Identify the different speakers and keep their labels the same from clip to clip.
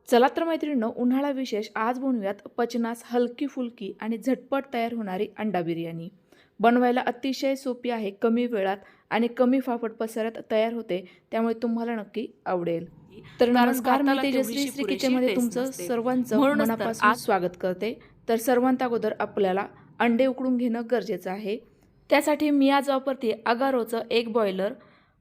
Speaker 1: चला तर मैत्रिणींनो, उन्हाळा विशेष आज बनवूयात पचनास हलकी फुलकी आणि झटपट तयार होणारी अंडा बिर्याणी। बनवायला अतिशय सोपी आहे, कमी वेळात आणि कमी फाफट पसाऱ्यात तयार होते, त्यामुळे तुम्हाला नक्की आवडेल। तर
Speaker 2: कारण
Speaker 1: नमस्कार, मी
Speaker 2: भाताला
Speaker 1: तेजश्री
Speaker 2: तेवढीशी
Speaker 1: श्री
Speaker 2: पुरेशी
Speaker 1: किचनमध्ये
Speaker 2: टेस्ट
Speaker 1: तुमचं
Speaker 2: नसते.
Speaker 1: सर्वांचं
Speaker 2: म्हणूनच तर
Speaker 1: मनापासून
Speaker 2: आज
Speaker 1: स्वागत करते। तर सर्वांत अगोदर आपल्याला अंडे उकडून घेणं गरजेचं आहे। त्यासाठी मी आज वापरते अगारोचं एक बॉयलर।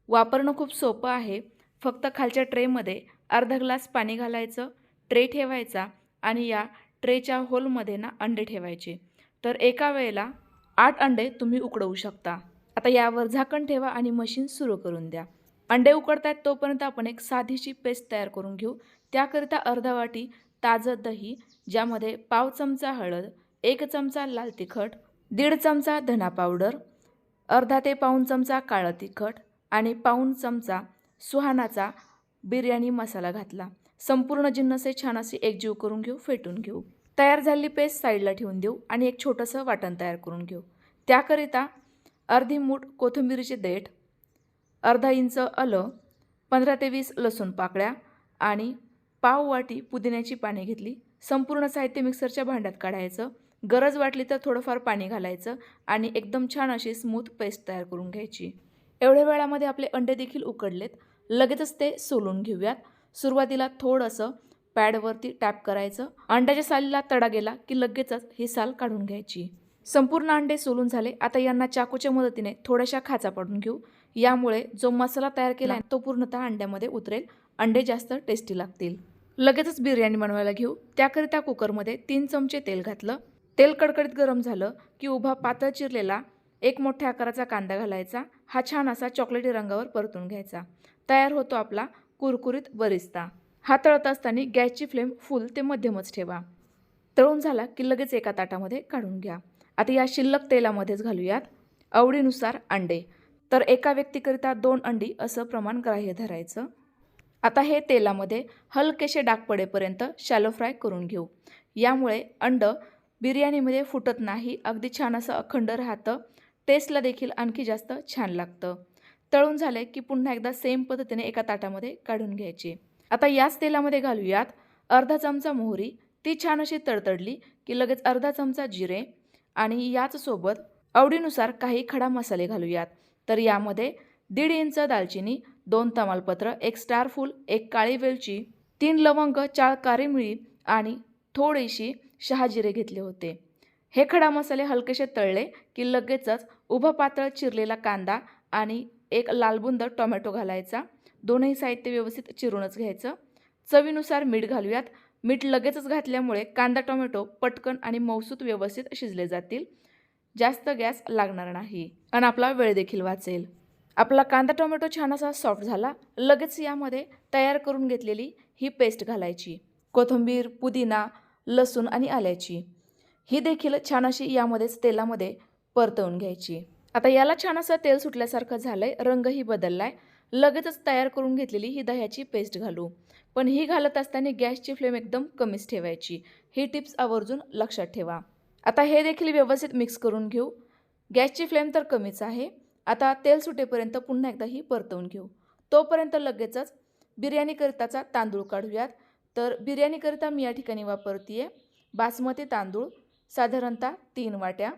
Speaker 1: वापरणं खूप सोपं आहे। फक्त खालच्या ट्रेमध्ये अर्धा ग्लास पाणी घालायचं, ट्रे ठेवायचा आणि या ट्रेच्या होलमध्ये ना अंडे ठेवायचे। तर एका वेळेला 8 अंडे तुम्ही उकडवू शकता। आता यावर झाकण ठेवा आणि मशीन सुरू करून द्या। अंडे उकडतायत तोपर्यंत आपण एक साधीशी पेस्ट तयार करून घेऊ। त्याकरिता अर्धा वाटी ताजं दही, ज्यामध्ये पाव चमचा हळद, 1 चमचा लाल तिखट, 1.5 चमचा धना पावडर, अर्धा ते पाऊण चमचा काळं तिखट आणि पाऊण चमचा सुहानाचा बिर्याणी मसाला घातला। संपूर्ण जिन्नसे छान असे एकजीव करून घेऊ, फेटून घेऊ। तयार झालेली पेस्ट साईडला ठेवून देऊ आणि एक छोटंसं वाटण तयार करून घेऊ। त्याकरिता अर्धी मूठ कोथिंबीरीचे देठ, अर्धा इंच आलं, 15 ते 20 लसूण पाकळ्या आणि पाव वाटी पुदिन्याची पाने घेतली। संपूर्ण साहित्य मिक्सरच्या भांड्यात काढायचं। गरज वाटली तर थोडंफार पाणी घालायचं आणि एकदम छान अशी स्मूथ पेस्ट तयार करून घ्यायची। एवढ्या वेळामध्ये आपले अंडे देखील उकडलेत। लगेचच ते सोलून घेऊयात। सुरुवातीला थोडंसं पॅडवरती टॅप करायचं। अंड्याच्या सालीला तडा गेला की लगेचच ही साल काढून घ्यायची। संपूर्ण अंडे सोलून झाले। आता यांना चाकूच्या मदतीने थोड्याशा खाचा पाडून घेऊ। यामुळे जो मसाला तयार केला आहे तो पूर्णतः अंड्यामध्ये उतरेल। अंडे जास्त टेस्टी लागतील। लगेचच बिर्याणी बनवायला घेऊ। त्याकरिता कुकरमध्ये 3 चमचे तेल घातलं। तेल कडकडीत गरम झालं की उभा पातळ चिरलेला एक मोठ्या आकाराचा कांदा घालायचा। हा छान असा चॉकलेटी रंगावर परतून घ्यायचा। तयार होतो आपला कुरकुरीत बरिस्ता। हा तळत असताना गॅसची फ्लेम फुल ते मध्यमच ठेवा। तळून झाला की लगेच एका ताटामध्ये काढून घ्या। आता या शिल्लक तेलामध्येच घालूयात आवडीनुसार अंडे। तर एका व्यक्तीकरिता 2 अंडी असं प्रमाण ग्राह्य धरायचं। आता हे तेलामध्ये हलकेसे डाग पडेपर्यंत शॅलो फ्राय करून घेऊ। यामुळे अंड बिर्याणीमध्ये फुटत नाही, अगदी छान असं अखंड राहतं। टेस्टला देखील आणखी जास्त छान लागतं। तळून झाले की पुन्हा एकदा सेम पद्धतीने एका ताटामध्ये काढून घ्यायचे। आता याच तेलामध्ये घालूयात अर्धा चमचा मोहरी। ती छान अशी तडतडली की लगेच अर्धा चमचा जिरे आणि याच सोबत आवडीनुसार काही खडा मसाले घालूयात। तर यामध्ये 1.5 इंच दालचिनी, 2 तमालपत्र, 1 स्टार फूल, 1 काळी वेलची, 3 लवंग, 4 काळी मिरी आणि थोडीशी शहाजिरे घेतले होते। हे खडा मसाले हलकेसे तळले की लगेचच उभा पातळ चिरलेला कांदा आणि एक लालबुंद टोमॅटो घालायचा। दोन्ही साहित्य व्यवस्थित चिरूनच घ्यायचं। चवीनुसार मीठ घालूयात। मीठ लगेचच घातल्यामुळे कांदा टोमॅटो पटकन आणि मऊसूत व्यवस्थित शिजले जातील। जास्त गॅस लागणार नाही आणि आपला वेळ देखील वाचेल। आपला कांदा टोमॅटो छान असा सॉफ्ट झाला। लगेच यामध्ये तयार करून घेतलेली ही पेस्ट घालायची। कोथिंबीर, पुदिना, लसूण आणि आल्याची ही देखील छान अशी यामध्येच तेलामध्ये परतवून घ्यायची। आता याला छान असं तेल सुटल्यासारखं झालंय, रंगही बदललाय। लगेचच तयार करून घेतलेली ही दह्याची पेस्ट घालू। पण ही घालत असताना गॅसची फ्लेम एकदम कमीच ठेवायची। ही टिप्स आवर्जून लक्षात ठेवा। आता हे देखील व्यवस्थित मिक्स करून घेऊ। गॅसची फ्लेम तर कमीच आहे। आता तेल सुटेपर्यंत पुन्हा एकदा ही परतवून घेऊ। तोपर्यंत लगेचच बिर्याणीकरिताचा तांदूळ काढूयात। तर बिर्याणीकरिता मी या ठिकाणी वापरतीये बासमती तांदूळ, साधारणतः 3 वाट्या।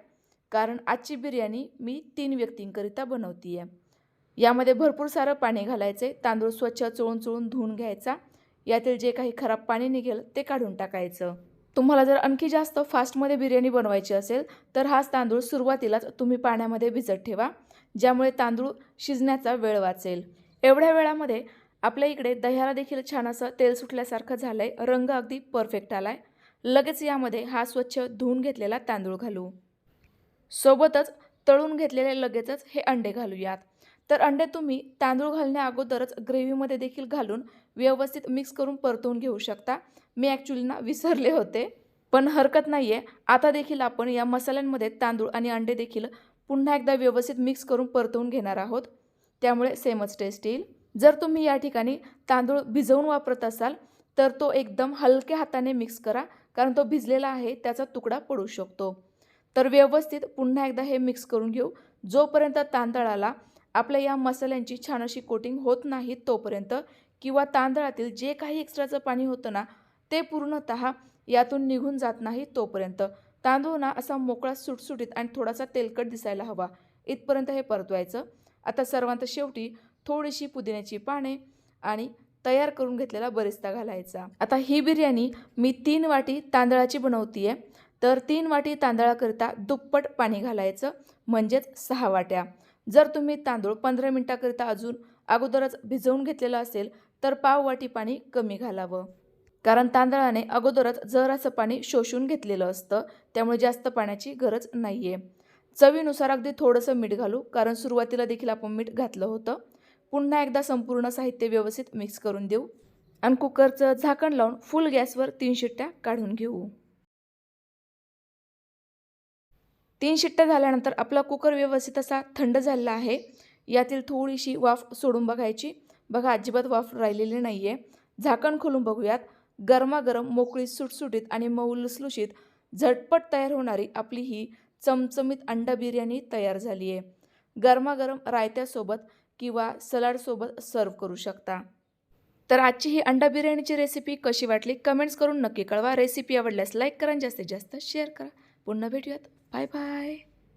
Speaker 1: कारण आजची बिर्याणी मी 3 व्यक्तींकरिता बनवतीये। यामध्ये भरपूर सारं पाणी घालायचे। तांदूळ स्वच्छ चोळून धुवून घ्यायचा। यातील जे काही खराब पाणी निघेल ते काढून टाकायचं। तुम्हाला जर आणखी जास्त फास्टमध्ये बिर्याणी बनवायची असेल तर हाच तांदूळ सुरुवातीलाच तुम्ही पाण्यामध्ये भिजत ठेवा, ज्यामुळे तांदूळ शिजण्याचा वेळ वाचेल। एवढ्या वेळामध्ये आपल्या इकडे दह्याला देखील छान असं तेल सुटल्यासारखं झालंय, रंग अगदी परफेक्ट आलाय। लगेच यामध्ये हा स्वच्छ धुवून घेतलेला तांदूळ घालू। सोबतच तळून घेतलेले लगेचच हे अंडे घालूयात। तर अंडे तुम्ही तांदूळ घालण्या अगोदरच ग्रेव्हीमध्ये देखील घालून व्यवस्थित मिक्स करून परतवून घेऊ शकता। मी ॲक्च्युली विसरले होते, पण हरकत नाही आहे। आता देखील आपण या मसाल्यांमध्ये तांदूळ आणि अंडे देखील पुन्हा एकदा व्यवस्थित मिक्स करून परतवून घेणार आहोत, त्यामुळे सेमच टेस्ट येईल। जर तुम्ही या ठिकाणी तांदूळ भिजवून वापरत असाल तर तो एकदम हलक्या हाताने मिक्स करा, कारण तो भिजलेला आहे, त्याचा तुकडा पडू शकतो। तर व्यवस्थित पुन्हा एकदा हे मिक्स करून घेऊ। जोपर्यंत तांदळाला आपल्या या मसाल्यांची छान अशी कोटिंग होत नाही तोपर्यंत, किंवा तांदळातील जे काही एक्स्ट्राचं पाणी होतं ना ते पूर्णतः यातून निघून जात नाही तोपर्यंत. तांदूळ ना असा मोकळा सुटसुटीत आणि थोडासा तेलकट दिसायला हवा इथपर्यंत हे परतवायचं. आता सर्वांत शेवटी थोडीशी पुदिन्याची पाने आणि तयार करून घेतलेला बरिस्ता घालायचा. आता ही बिर्याणी मी 3 वाटी तांदळाची बनवतीये, तर 3 वाटी तांदळाकरिता दुप्पट पाणी घालायचं, म्हणजेच 6 वाट्या. जर तुम्ही तांदूळ 15 मिनिटाकरिता अगोदरच भिजवून घेतलेलं असेल तर पाव वाटी पाणी कमी घालावं, कारण तांदळाने अगोदरच जरासं पाणी शोषून घेतलेलं असतं, त्यामुळे जास्त पाण्याची गरज नाही आहे. चवीनुसार अगदी थोडंसं मीठ घालू, कारण सुरुवातीला देखील आपण मीठ घातलं होतं. पुन्हा एकदा संपूर्ण साहित्य व्यवस्थित मिक्स करून देऊ आणि कुकरचं झाकण लावून फुल गॅसवर 3 शिट्ट्या काढून घेऊ. 3 शिट्ट्या झाल्यानंतर आपला कुकर व्यवस्थित असा थंड झालेला आहे. यातील थोडीशी वाफ सोडून बघायची. बघा, अजिबात वाफ राहिलेली नाही आहे. झाकण खोलून बघूयात. गरमागरम मोकळी सुटसुटीत आणि मऊ लुसलुशीत झटपट तयार होणारी आपली ही चमचमीत अंडा बिर्याणी तयार झाली आहे. गरमागरम रायत्यासोबत किंवा सलाडसोबत सर्व करू शकता. तर आजची ही अंडा बिर्याणीची रेसिपी कशी वाटली कमेंट्स करून नक्की कळवा. रेसिपी आवडल्यास लाईक करा आणि जास्तीत जास्त शेअर करा. पुन्हा भेटूयात. Bye bye.